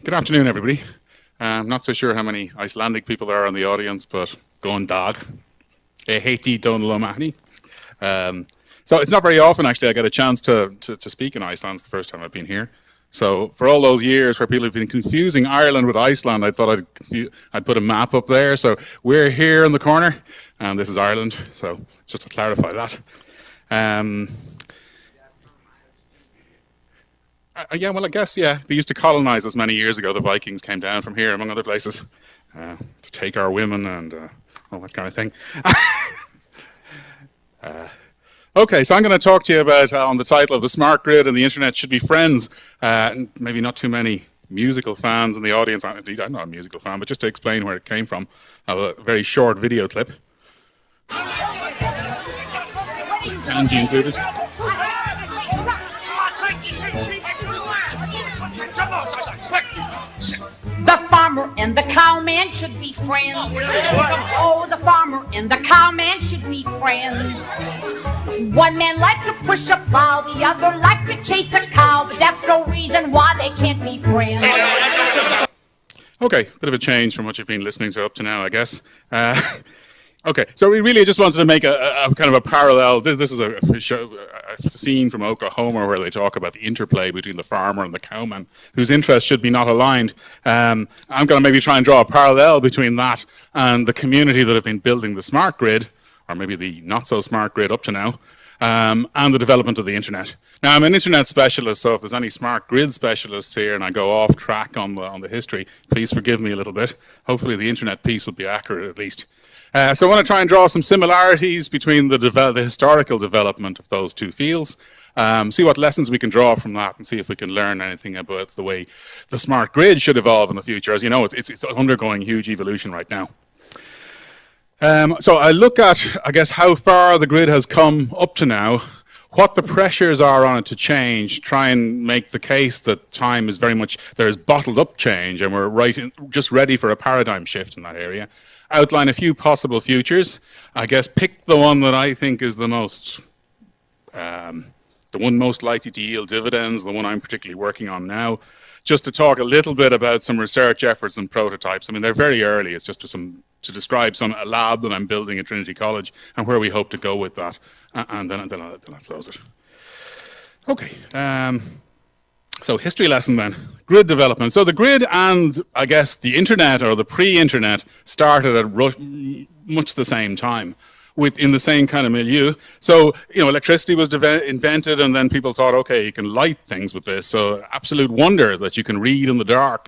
Good afternoon, everybody. I'm not so sure how many Icelandic people there are in the audience, but going dag. Heiti Donal O'Mahony. So it's not very often, actually, I get a chance to speak in Iceland. It's the first time I've been here. So for all those years where people have been confusing Ireland with Iceland, I thought I'd put a map up there. So we're here in the corner, and this is Ireland. So just to clarify that. Yeah, well, I guess, yeah, they used to colonize us many years ago. The Vikings came down from here, among other places, to take our women and all that kind of thing. Okay, so I'm going to talk to you about, on the title of The Smart Grid and the Internet Should Be Friends. Maybe not too many musical fans in the audience. Indeed, I'm not a musical fan, but just to explain where it came from, a very short video clip. Kanji included. The farmer and the cowman should be friends. Oh, the farmer and the cowman should be friends. One man likes to push a plow, the other likes to chase a cow, but that's no reason why they can't be friends. Okay, bit of a change from what you've been listening to up to now, I guess. Okay, so we really just wanted to make a kind of a parallel. This is a scene from Oklahoma where they talk about the interplay between the farmer and the cowman, whose interests should be not aligned. I'm going to maybe try and draw a parallel between that and the community that have been building the smart grid, or maybe the not so smart grid up to now, and the development of the internet. Now, I'm an internet specialist, so if there's any smart grid specialists here and I go off track on the history, please forgive me a little bit. Hopefully the internet piece will be accurate at least. So I want to try and draw some similarities between the historical development of those two fields, see what lessons we can draw from that, and see if we can learn anything about the way the smart grid should evolve in the future. As you know, it's undergoing huge evolution right now. So I look at, I guess, how far the grid has come up to now, what the pressures are on it to change, try and make the case that time is very much, there's bottled up change, and we're just ready for a paradigm shift in that area. Outline a few possible futures. I guess pick the one that I think is the one most likely to yield dividends, the one I'm particularly working on now, just to talk a little bit about some research efforts and prototypes. I mean, they're very early. It's just to describe a lab that I'm building at Trinity College and where we hope to go with that. And then I'll close it. Okay. So history lesson then, grid development. So the grid and, I guess, the internet or the pre-internet started at much the same time, in the same kind of milieu. So, electricity was invented, and then people thought, okay, you can light things with this. So absolute wonder that you can read in the dark